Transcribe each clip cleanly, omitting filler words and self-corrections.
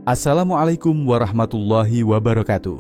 Assalamualaikum warahmatullahi wabarakatuh.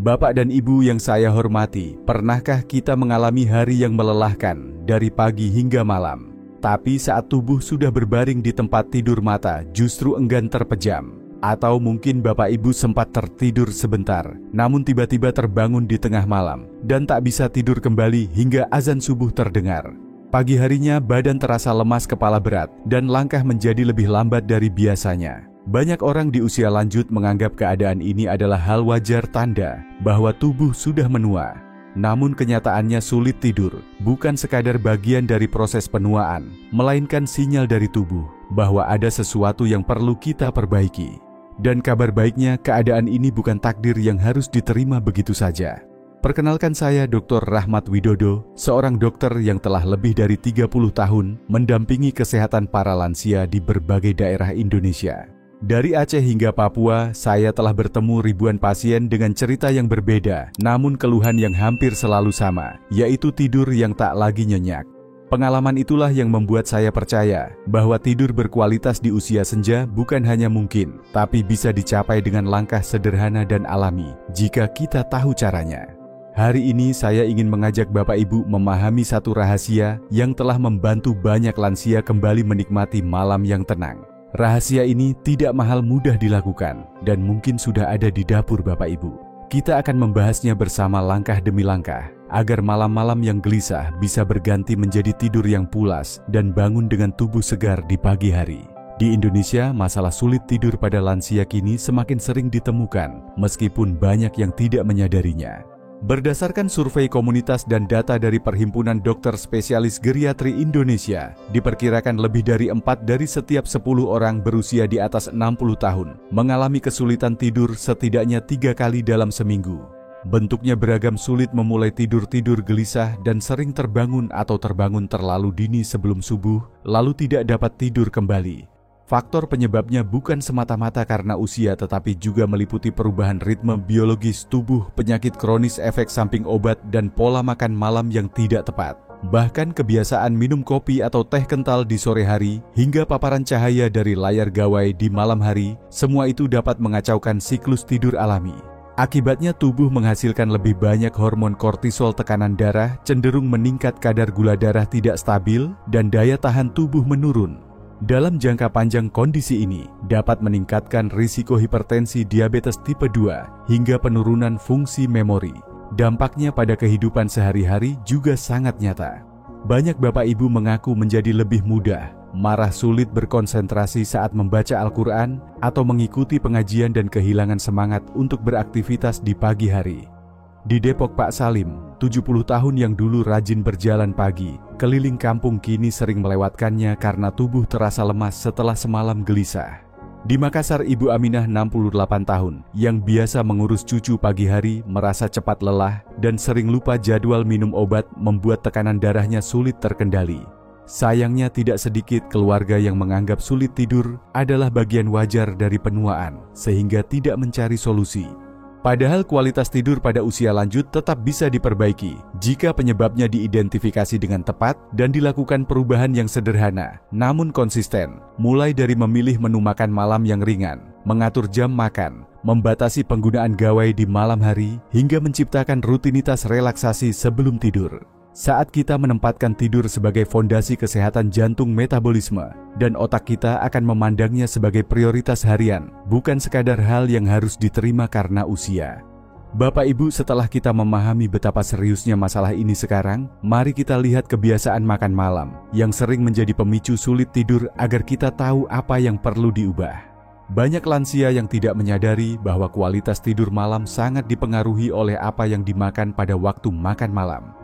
Bapak dan Ibu yang saya hormati, pernahkah kita mengalami hari yang melelahkan dari pagi hingga malam? Tapi saat tubuh sudah berbaring di tempat tidur mata justru enggan terpejam. Atau mungkin Bapak Ibu sempat tertidur sebentar, namun tiba-tiba terbangun di tengah malam dan tak bisa tidur kembali hingga azan subuh terdengar. Pagi harinya badan terasa lemas, kepala berat, dan langkah menjadi lebih lambat dari biasanya. Banyak orang di usia lanjut menganggap keadaan ini adalah hal wajar, tanda bahwa tubuh sudah menua. Namun kenyataannya sulit tidur bukan sekadar bagian dari proses penuaan, melainkan sinyal dari tubuh bahwa ada sesuatu yang perlu kita perbaiki. Dan kabar baiknya, keadaan ini bukan takdir yang harus diterima begitu saja. Perkenalkan, saya Dr. Rahmat Widodo, seorang dokter yang telah lebih dari 30 tahun mendampingi kesehatan para lansia di berbagai daerah Indonesia. Dari Aceh hingga Papua, saya telah bertemu ribuan pasien dengan cerita yang berbeda, namun keluhan yang hampir selalu sama, yaitu tidur yang tak lagi nyenyak. Pengalaman itulah yang membuat saya percaya bahwa tidur berkualitas di usia senja bukan hanya mungkin, tapi bisa dicapai dengan langkah sederhana dan alami jika kita tahu caranya. Hari ini saya ingin mengajak Bapak Ibu memahami satu rahasia yang telah membantu banyak lansia kembali menikmati malam yang tenang. Rahasia ini tidak mahal, mudah dilakukan, dan mungkin sudah ada di dapur Bapak Ibu. Kita akan membahasnya bersama langkah demi langkah, agar malam-malam yang gelisah bisa berganti menjadi tidur yang pulas dan bangun dengan tubuh segar di pagi hari. Di Indonesia, masalah sulit tidur pada lansia kini semakin sering ditemukan, meskipun banyak yang tidak menyadarinya. Berdasarkan survei komunitas dan data dari Perhimpunan Dokter Spesialis Geriatri Indonesia, diperkirakan lebih dari 4 dari setiap 10 orang berusia di atas 60 tahun mengalami kesulitan tidur setidaknya 3 kali dalam seminggu. Bentuknya beragam, sulit memulai tidur gelisah dan sering terbangun atau terbangun terlalu dini sebelum subuh, lalu tidak dapat tidur kembali. Faktor penyebabnya bukan semata-mata karena usia, tetapi juga meliputi perubahan ritme biologis tubuh, penyakit kronis, efek samping obat, dan pola makan malam yang tidak tepat. Bahkan kebiasaan minum kopi atau teh kental di sore hari, hingga paparan cahaya dari layar gawai di malam hari, semua itu dapat mengacaukan siklus tidur alami. Akibatnya tubuh menghasilkan lebih banyak hormon kortisol, tekanan darah cenderung meningkat, kadar gula darah tidak stabil, dan daya tahan tubuh menurun. Dalam jangka panjang, kondisi ini dapat meningkatkan risiko hipertensi, diabetes tipe 2, hingga penurunan fungsi memori. Dampaknya pada kehidupan sehari-hari juga sangat nyata. Banyak Bapak Ibu mengaku menjadi lebih mudah marah, sulit berkonsentrasi saat membaca Al-Quran atau mengikuti pengajian, dan kehilangan semangat untuk beraktivitas di pagi hari. Di Depok, Pak Salim, 70 tahun yang dulu rajin berjalan pagi keliling kampung, kini sering melewatkannya karena tubuh terasa lemas setelah semalam gelisah. Di Makassar, Ibu Aminah, 68 tahun, yang biasa mengurus cucu pagi hari, merasa cepat lelah dan sering lupa jadwal minum obat, membuat tekanan darahnya sulit terkendali. Sayangnya tidak sedikit keluarga yang menganggap sulit tidur adalah bagian wajar dari penuaan, sehingga tidak mencari solusi. Padahal kualitas tidur pada usia lanjut tetap bisa diperbaiki jika penyebabnya diidentifikasi dengan tepat dan dilakukan perubahan yang sederhana namun konsisten, mulai dari memilih menu makan malam yang ringan, mengatur jam makan, membatasi penggunaan gawai di malam hari, hingga menciptakan rutinitas relaksasi sebelum tidur. Saat kita menempatkan tidur sebagai fondasi kesehatan jantung, metabolisme, dan otak, kita akan memandangnya sebagai prioritas harian, bukan sekadar hal yang harus diterima karena usia. Bapak Ibu, setelah kita memahami betapa seriusnya masalah ini sekarang, mari kita lihat kebiasaan makan malam yang sering menjadi pemicu sulit tidur agar kita tahu apa yang perlu diubah. Banyak lansia yang tidak menyadari bahwa kualitas tidur malam sangat dipengaruhi oleh apa yang dimakan pada waktu makan malam.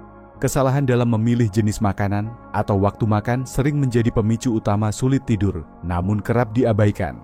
Kesalahan dalam memilih jenis makanan atau waktu makan sering menjadi pemicu utama sulit tidur, namun kerap diabaikan.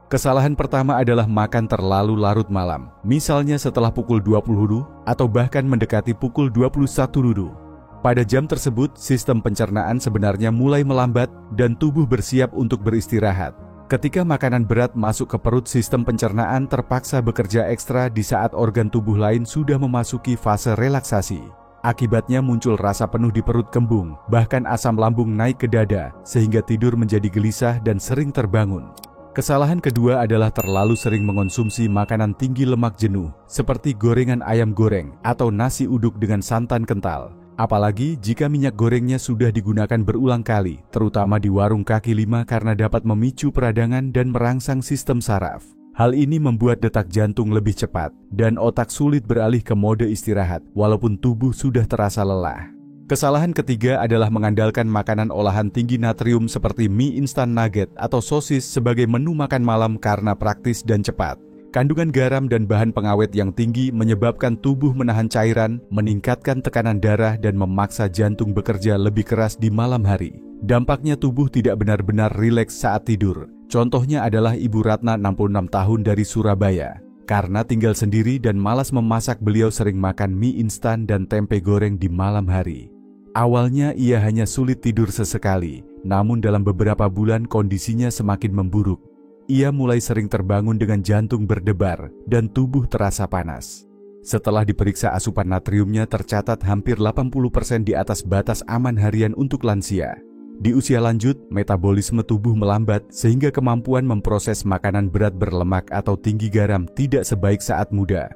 Kesalahan pertama adalah makan terlalu larut malam, misalnya setelah pukul 20 atau bahkan mendekati pukul 21. Pada jam tersebut, sistem pencernaan sebenarnya mulai melambat dan tubuh bersiap untuk beristirahat. Ketika makanan berat masuk ke perut, sistem pencernaan terpaksa bekerja ekstra di saat organ tubuh lain sudah memasuki fase relaksasi. Akibatnya muncul rasa penuh di perut, kembung, bahkan asam lambung naik ke dada, sehingga tidur menjadi gelisah dan sering terbangun. Kesalahan kedua adalah terlalu sering mengonsumsi makanan tinggi lemak jenuh, seperti gorengan ayam goreng atau nasi uduk dengan santan kental. Apalagi jika minyak gorengnya sudah digunakan berulang kali, terutama di warung kaki lima karena dapat memicu peradangan dan merangsang sistem saraf. Hal ini membuat detak jantung lebih cepat dan otak sulit beralih ke mode istirahat, walaupun tubuh sudah terasa lelah. Kesalahan ketiga adalah mengandalkan makanan olahan tinggi natrium seperti mie instan nugget atau sosis sebagai menu makan malam karena praktis dan cepat. Kandungan garam dan bahan pengawet yang tinggi menyebabkan tubuh menahan cairan, meningkatkan tekanan darah dan memaksa jantung bekerja lebih keras di malam hari. Dampaknya tubuh tidak benar-benar rileks saat tidur. Contohnya adalah Ibu Ratna 66 tahun dari Surabaya. Karena tinggal sendiri dan malas memasak, beliau sering makan mie instan dan tempe goreng di malam hari. Awalnya ia hanya sulit tidur sesekali, namun dalam beberapa bulan kondisinya semakin memburuk. Ia mulai sering terbangun dengan jantung berdebar dan tubuh terasa panas. Setelah diperiksa asupan natriumnya tercatat hampir 80% di atas batas aman harian untuk lansia. Di usia lanjut, metabolisme tubuh melambat sehingga kemampuan memproses makanan berat berlemak atau tinggi garam tidak sebaik saat muda.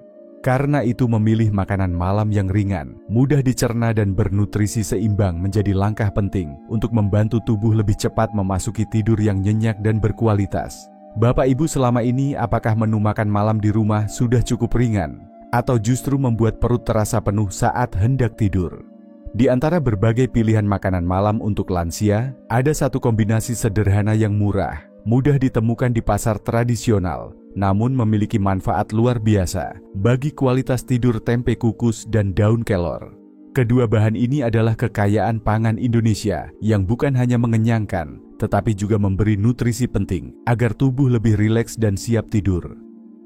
Karena itu memilih makanan malam yang ringan, mudah dicerna dan bernutrisi seimbang menjadi langkah penting untuk membantu tubuh lebih cepat memasuki tidur yang nyenyak dan berkualitas. Bapak Ibu selama ini apakah menu makan malam di rumah sudah cukup ringan? Atau justru membuat perut terasa penuh saat hendak tidur? Di antara berbagai pilihan makanan malam untuk lansia, ada satu kombinasi sederhana yang murah, mudah ditemukan di pasar tradisional, namun memiliki manfaat luar biasa bagi kualitas tidur: tempe kukus dan daun kelor. Kedua bahan ini adalah kekayaan pangan Indonesia yang bukan hanya mengenyangkan, tetapi juga memberi nutrisi penting agar tubuh lebih rileks dan siap tidur.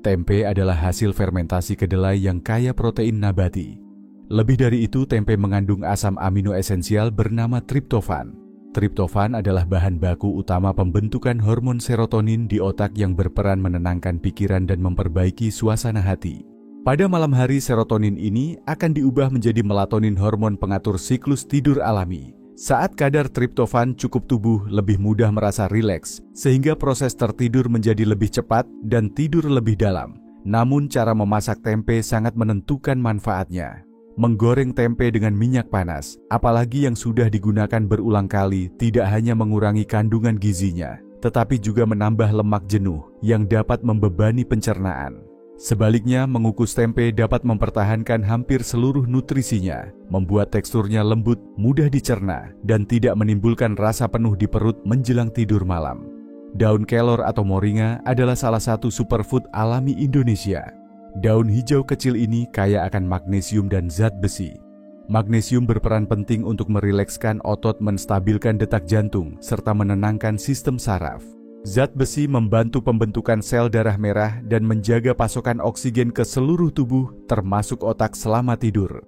Tempe adalah hasil fermentasi kedelai yang kaya protein nabati. Lebih dari itu, tempe mengandung asam amino esensial bernama triptofan. Triptofan adalah bahan baku utama pembentukan hormon serotonin di otak yang berperan menenangkan pikiran dan memperbaiki suasana hati. Pada malam hari, serotonin ini akan diubah menjadi melatonin, hormon pengatur siklus tidur alami. Saat kadar triptofan cukup, tubuh lebih mudah merasa rileks, sehingga proses tertidur menjadi lebih cepat dan tidur lebih dalam. Namun cara memasak tempe sangat menentukan manfaatnya. Menggoreng tempe dengan minyak panas, apalagi yang sudah digunakan berulang kali, tidak hanya mengurangi kandungan gizinya, tetapi juga menambah lemak jenuh yang dapat membebani pencernaan. Sebaliknya, mengukus tempe dapat mempertahankan hampir seluruh nutrisinya, membuat teksturnya lembut, mudah dicerna, dan tidak menimbulkan rasa penuh di perut menjelang tidur malam. Daun kelor atau moringa adalah salah satu superfood alami Indonesia. Daun hijau kecil ini kaya akan magnesium dan zat besi. Magnesium berperan penting untuk merilekskan otot, menstabilkan detak jantung, serta menenangkan sistem saraf. Zat besi membantu pembentukan sel darah merah dan menjaga pasokan oksigen ke seluruh tubuh, termasuk otak selama tidur.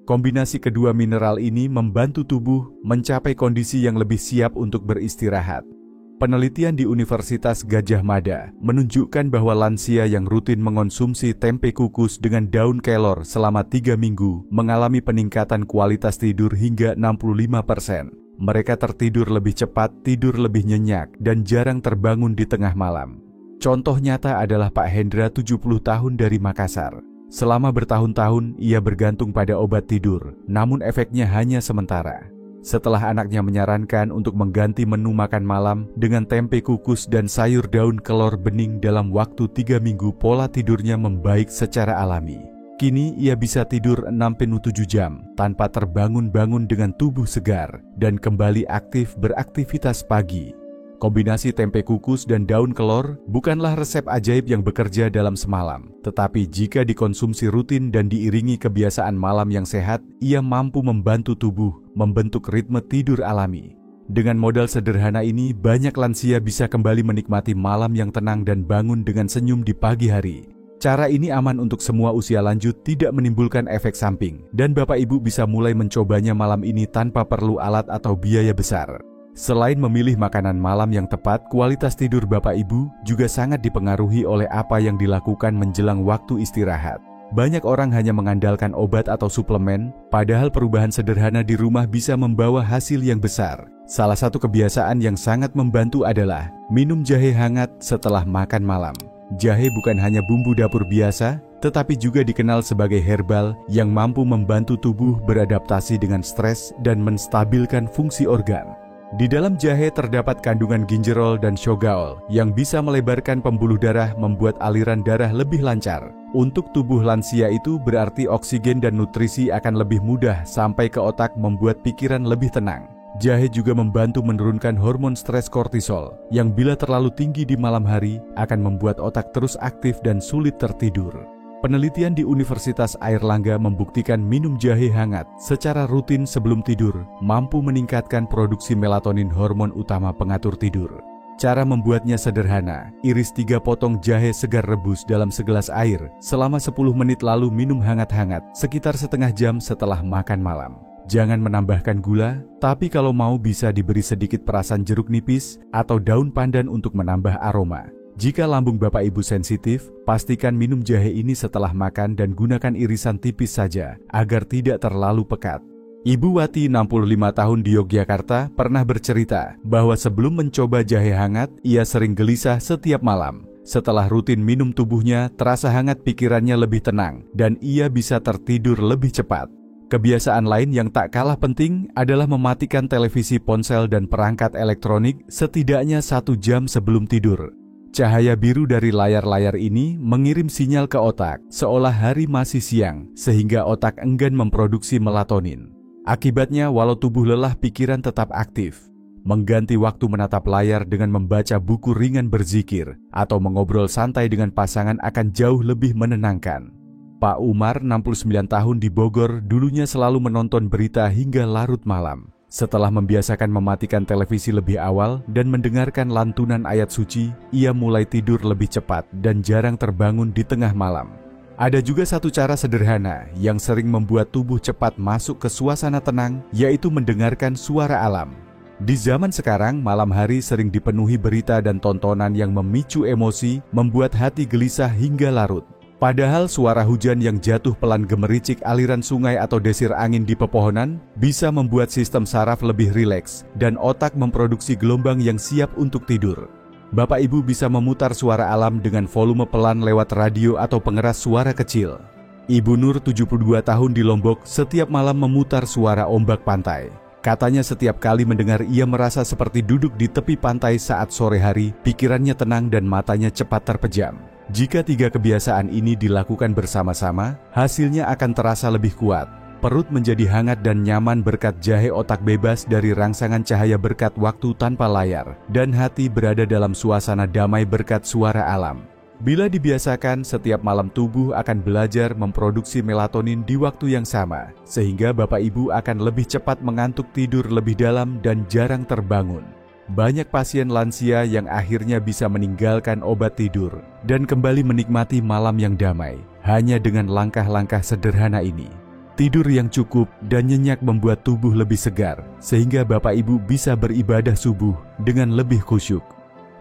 Kombinasi kedua mineral ini membantu tubuh mencapai kondisi yang lebih siap untuk beristirahat. Penelitian di Universitas Gadjah Mada menunjukkan bahwa lansia yang rutin mengonsumsi tempe kukus dengan daun kelor selama 3 minggu mengalami peningkatan kualitas tidur hingga 65%. Mereka tertidur lebih cepat, tidur lebih nyenyak, dan jarang terbangun di tengah malam. Contoh nyata adalah Pak Hendra, 70 tahun dari Makassar. Selama bertahun-tahun ia bergantung pada obat tidur, namun efeknya hanya sementara. Setelah anaknya menyarankan untuk mengganti menu makan malam dengan tempe kukus dan sayur daun kelor bening dalam waktu 3 minggu, pola tidurnya membaik secara alami. Kini ia bisa tidur 6-7 jam tanpa terbangun-bangun dengan tubuh segar dan kembali aktif beraktivitas pagi. Kombinasi tempe kukus dan daun kelor bukanlah resep ajaib yang bekerja dalam semalam, tetapi jika dikonsumsi rutin dan diiringi kebiasaan malam yang sehat, ia mampu membantu tubuh membentuk ritme tidur alami. Dengan modal sederhana ini, banyak lansia bisa kembali menikmati malam yang tenang dan bangun dengan senyum di pagi hari. Cara ini aman untuk semua usia lanjut, tidak menimbulkan efek samping, dan Bapak Ibu bisa mulai mencobanya malam ini tanpa perlu alat atau biaya besar. Selain memilih makanan malam yang tepat, kualitas tidur Bapak Ibu juga sangat dipengaruhi oleh apa yang dilakukan menjelang waktu istirahat. Banyak orang hanya mengandalkan obat atau suplemen, padahal perubahan sederhana di rumah bisa membawa hasil yang besar. Salah satu kebiasaan yang sangat membantu adalah minum jahe hangat setelah makan malam. Jahe bukan hanya bumbu dapur biasa, tetapi juga dikenal sebagai herbal yang mampu membantu tubuh beradaptasi dengan stres dan menstabilkan fungsi organ. Di dalam jahe terdapat kandungan ginjerol dan shogaol yang bisa melebarkan pembuluh darah, membuat aliran darah lebih lancar. Untuk tubuh lansia itu berarti oksigen dan nutrisi akan lebih mudah sampai ke otak, membuat pikiran lebih tenang. Jahe juga membantu menurunkan hormon stres kortisol yang bila terlalu tinggi di malam hari akan membuat otak terus aktif dan sulit tertidur. Penelitian di Universitas Airlangga membuktikan minum jahe hangat secara rutin sebelum tidur mampu meningkatkan produksi melatonin, hormon utama pengatur tidur. Cara membuatnya sederhana, iris 3 potong jahe segar, rebus dalam segelas air selama 10 menit lalu minum hangat-hangat sekitar setengah jam setelah makan malam. Jangan menambahkan gula, tapi kalau mau bisa diberi sedikit perasan jeruk nipis atau daun pandan untuk menambah aroma. Jika lambung Bapak Ibu sensitif, pastikan minum jahe ini setelah makan dan gunakan irisan tipis saja agar tidak terlalu pekat. Ibu Wati, 65 tahun di Yogyakarta, pernah bercerita bahwa sebelum mencoba jahe hangat, ia sering gelisah setiap malam. Setelah rutin minum, tubuhnya terasa hangat, pikirannya lebih tenang, dan ia bisa tertidur lebih cepat. Kebiasaan lain yang tak kalah penting adalah mematikan televisi, ponsel, dan perangkat elektronik setidaknya 1 jam sebelum tidur. Cahaya biru dari layar-layar ini mengirim sinyal ke otak seolah hari masih siang, sehingga otak enggan memproduksi melatonin. Akibatnya, walau tubuh lelah, pikiran tetap aktif. Mengganti waktu menatap layar dengan membaca buku ringan, berzikir, atau mengobrol santai dengan pasangan akan jauh lebih menenangkan. Pak Umar, 69 tahun di Bogor, dulunya selalu menonton berita hingga larut malam. Setelah membiasakan mematikan televisi lebih awal dan mendengarkan lantunan ayat suci, ia mulai tidur lebih cepat dan jarang terbangun di tengah malam. Ada juga satu cara sederhana yang sering membuat tubuh cepat masuk ke suasana tenang, yaitu mendengarkan suara alam. Di zaman sekarang, malam hari sering dipenuhi berita dan tontonan yang memicu emosi, membuat hati gelisah hingga larut. Padahal suara hujan yang jatuh pelan, gemericik aliran sungai atau desir angin di pepohonan bisa membuat sistem saraf lebih rileks dan otak memproduksi gelombang yang siap untuk tidur. Bapak Ibu bisa memutar suara alam dengan volume pelan lewat radio atau pengeras suara kecil. Ibu Nur, 72 tahun di Lombok, setiap malam memutar suara ombak pantai. Katanya setiap kali mendengar ia merasa seperti duduk di tepi pantai saat sore hari, pikirannya tenang dan matanya cepat terpejam. Jika 3 kebiasaan ini dilakukan bersama-sama, hasilnya akan terasa lebih kuat. Perut menjadi hangat dan nyaman berkat jahe, otak bebas dari rangsangan cahaya berkat waktu tanpa layar, dan hati berada dalam suasana damai berkat suara alam. Bila dibiasakan, setiap malam tubuh akan belajar memproduksi melatonin di waktu yang sama, sehingga Bapak Ibu akan lebih cepat mengantuk, tidur lebih dalam, dan jarang terbangun. Banyak pasien lansia yang akhirnya bisa meninggalkan obat tidur dan kembali menikmati malam yang damai hanya dengan langkah-langkah sederhana ini. Tidur yang cukup dan nyenyak membuat tubuh lebih segar, sehingga Bapak Ibu bisa beribadah subuh dengan lebih khusyuk.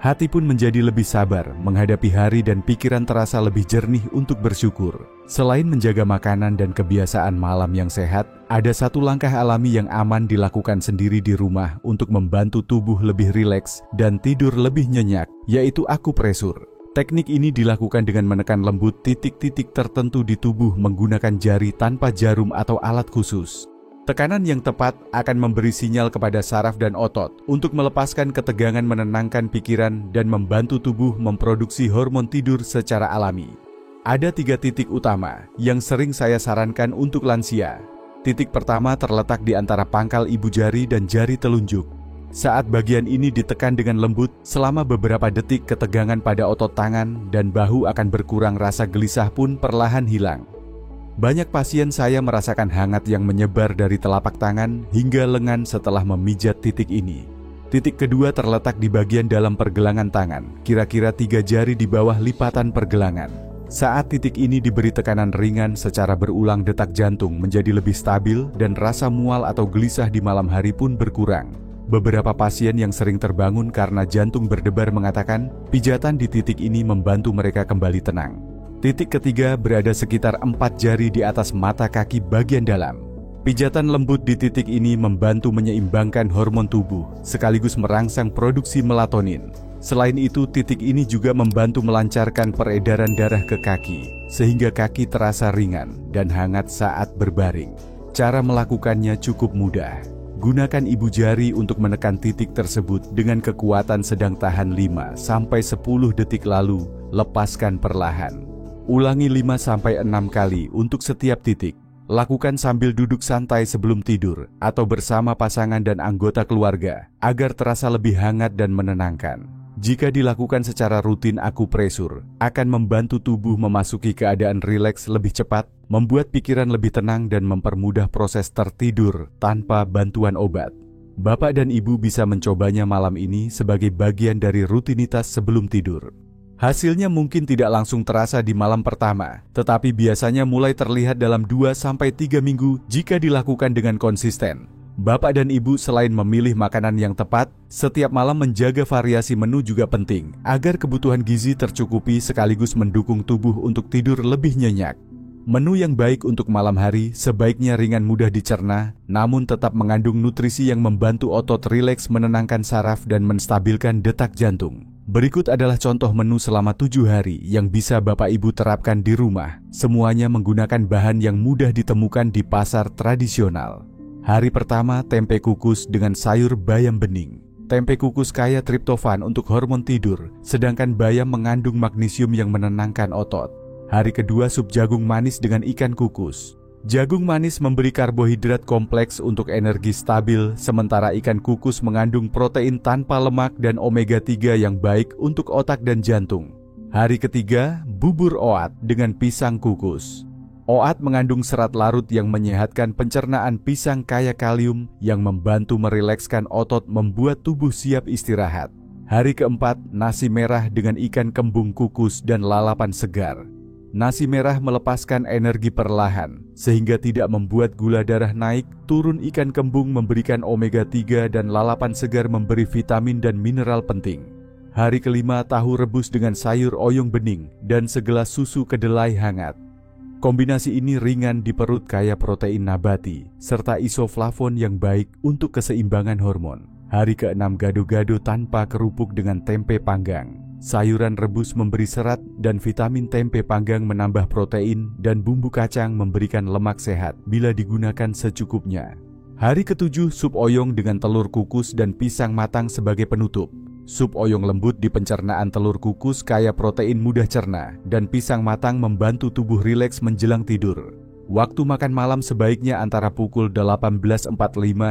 Hati pun menjadi lebih sabar menghadapi hari dan pikiran terasa lebih jernih untuk bersyukur. Selain menjaga makanan dan kebiasaan malam yang sehat, ada satu langkah alami yang aman dilakukan sendiri di rumah untuk membantu tubuh lebih rileks dan tidur lebih nyenyak, yaitu akupresur. Teknik ini dilakukan dengan menekan lembut titik-titik tertentu di tubuh menggunakan jari tanpa jarum atau alat khusus. Tekanan yang tepat akan memberi sinyal kepada saraf dan otot untuk melepaskan ketegangan, menenangkan pikiran, dan membantu tubuh memproduksi hormon tidur secara alami. Ada 3 titik utama yang sering saya sarankan untuk lansia. Titik pertama terletak di antara pangkal ibu jari dan jari telunjuk. Saat bagian ini ditekan dengan lembut selama beberapa detik, ketegangan pada otot tangan dan bahu akan berkurang, rasa gelisah pun perlahan hilang. Banyak pasien saya merasakan hangat yang menyebar dari telapak tangan hingga lengan setelah memijat titik ini. Titik kedua terletak di bagian dalam pergelangan tangan, kira-kira 3 jari di bawah lipatan pergelangan. Saat titik ini diberi tekanan ringan secara berulang, detak jantung menjadi lebih stabil dan rasa mual atau gelisah di malam hari pun berkurang. Beberapa pasien yang sering terbangun karena jantung berdebar mengatakan pijatan di titik ini membantu mereka kembali tenang. Titik ketiga berada sekitar 4 jari di atas mata kaki bagian dalam. Pijatan lembut di titik ini membantu menyeimbangkan hormon tubuh, sekaligus merangsang produksi melatonin. Selain itu, titik ini juga membantu melancarkan peredaran darah ke kaki, sehingga kaki terasa ringan dan hangat saat berbaring. Cara melakukannya cukup mudah. Gunakan ibu jari untuk menekan titik tersebut dengan kekuatan sedang, tahan 5-10 detik lalu, lepaskan perlahan. Ulangi 5-6 kali untuk setiap titik. Lakukan sambil duduk santai sebelum tidur atau bersama pasangan dan anggota keluarga agar terasa lebih hangat dan menenangkan. Jika dilakukan secara rutin, akupresur akan membantu tubuh memasuki keadaan rileks lebih cepat, membuat pikiran lebih tenang dan mempermudah proses tertidur tanpa bantuan obat. Bapak dan Ibu bisa mencobanya malam ini sebagai bagian dari rutinitas sebelum tidur. Hasilnya mungkin tidak langsung terasa di malam pertama, tetapi biasanya mulai terlihat dalam 2-3 minggu jika dilakukan dengan konsisten. Bapak dan Ibu selain memilih makanan yang tepat, setiap malam menjaga variasi menu juga penting, agar kebutuhan gizi tercukupi sekaligus mendukung tubuh untuk tidur lebih nyenyak. Menu yang baik untuk malam hari sebaiknya ringan, mudah dicerna, namun tetap mengandung nutrisi yang membantu otot rileks, menenangkan saraf, dan menstabilkan detak jantung. Berikut adalah contoh menu selama 7 hari yang bisa Bapak Ibu terapkan di rumah. Semuanya menggunakan bahan yang mudah ditemukan di pasar tradisional. Hari pertama, tempe kukus dengan sayur bayam bening. Tempe kukus kaya triptofan untuk hormon tidur, sedangkan bayam mengandung magnesium yang menenangkan otot. Hari kedua, sup jagung manis dengan ikan kukus. Jagung manis memberi karbohidrat kompleks untuk energi stabil, sementara ikan kukus mengandung protein tanpa lemak dan omega 3 yang baik untuk otak dan jantung. Hari ketiga, bubur oat dengan pisang kukus. Oat mengandung serat larut yang menyehatkan pencernaan, pisang kaya kalium yang membantu merilekskan otot, membuat tubuh siap istirahat. Hari keempat, nasi merah dengan ikan kembung kukus dan lalapan segar. Nasi merah melepaskan energi perlahan, sehingga tidak membuat gula darah naik. Turun ikan kembung memberikan omega 3 dan lalapan segar memberi vitamin dan mineral penting. Hari kelima, tahu rebus dengan sayur oyong bening dan segelas susu kedelai hangat. Kombinasi ini ringan di perut, kaya protein nabati, serta isoflavon yang baik untuk keseimbangan hormon. Hari keenam, gado-gado tanpa kerupuk dengan tempe panggang. Sayuran rebus memberi serat dan vitamin, tempe panggang menambah protein, dan bumbu kacang memberikan lemak sehat bila digunakan secukupnya. Hari ketujuh, sup oyong dengan telur kukus dan pisang matang sebagai penutup. Sup oyong lembut di pencernaan, telur kukus kaya protein mudah cerna, dan pisang matang membantu tubuh rileks menjelang tidur. Waktu makan malam sebaiknya antara pukul 18.45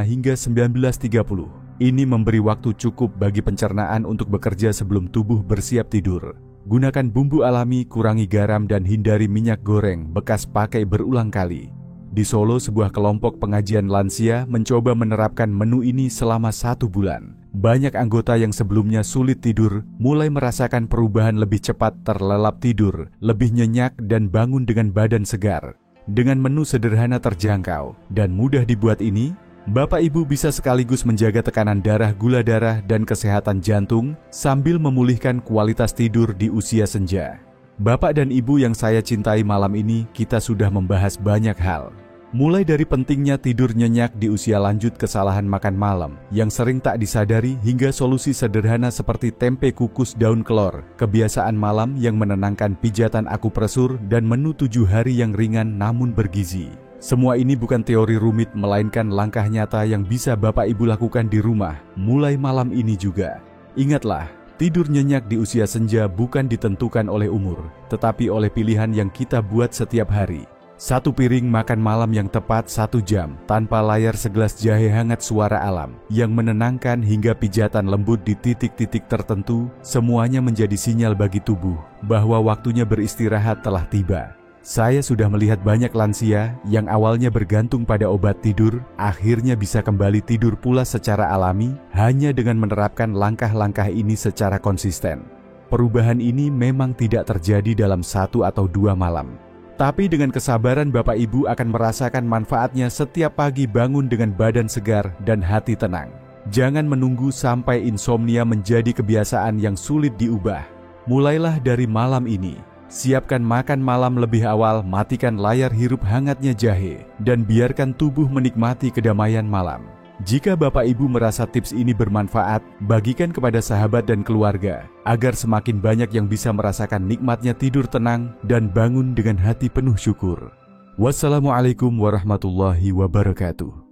hingga 19.30. Ini memberi waktu cukup bagi pencernaan untuk bekerja sebelum tubuh bersiap tidur. Gunakan bumbu alami, kurangi garam, dan hindari minyak goreng bekas pakai berulang kali. Di Solo, sebuah kelompok pengajian lansia mencoba menerapkan menu ini selama 1 bulan. Banyak anggota yang sebelumnya sulit tidur mulai merasakan perubahan, lebih cepat terlelap tidur, lebih nyenyak, dan bangun dengan badan segar. Dengan menu sederhana, terjangkau, dan mudah dibuat ini, Bapak Ibu bisa sekaligus menjaga tekanan darah, gula darah, dan kesehatan jantung sambil memulihkan kualitas tidur di usia senja. Bapak dan Ibu yang saya cintai, malam ini kita sudah membahas banyak hal. Mulai dari pentingnya tidur nyenyak di usia lanjut, kesalahan makan malam yang sering tak disadari, hingga solusi sederhana seperti tempe kukus daun kelor, kebiasaan malam yang menenangkan, pijatan akupresur, dan menu 7 hari yang ringan namun bergizi. Semua ini bukan teori rumit, melainkan langkah nyata yang bisa Bapak Ibu lakukan di rumah mulai malam ini juga. Ingatlah, tidur nyenyak di usia senja bukan ditentukan oleh umur, tetapi oleh pilihan yang kita buat setiap hari. 1 piring makan malam yang tepat, 1 jam tanpa layar, segelas jahe hangat, suara alam yang menenangkan, hingga pijatan lembut di titik-titik tertentu, semuanya menjadi sinyal bagi tubuh bahwa waktunya beristirahat telah tiba. Saya sudah melihat banyak lansia yang awalnya bergantung pada obat tidur, akhirnya bisa kembali tidur pula secara alami hanya dengan menerapkan langkah-langkah ini secara konsisten. Perubahan ini memang tidak terjadi dalam 1 atau 2 malam. Tapi dengan kesabaran, Bapak Ibu akan merasakan manfaatnya setiap pagi bangun dengan badan segar dan hati tenang. Jangan menunggu sampai insomnia menjadi kebiasaan yang sulit diubah. Mulailah dari malam ini. Siapkan makan malam lebih awal, matikan layar hirup hangatnya jahe, dan biarkan tubuh menikmati kedamaian malam. Jika Bapak Ibu merasa tips ini bermanfaat, bagikan kepada sahabat dan keluarga, agar semakin banyak yang bisa merasakan nikmatnya tidur tenang dan bangun dengan hati penuh syukur. Wassalamualaikum warahmatullahi wabarakatuh.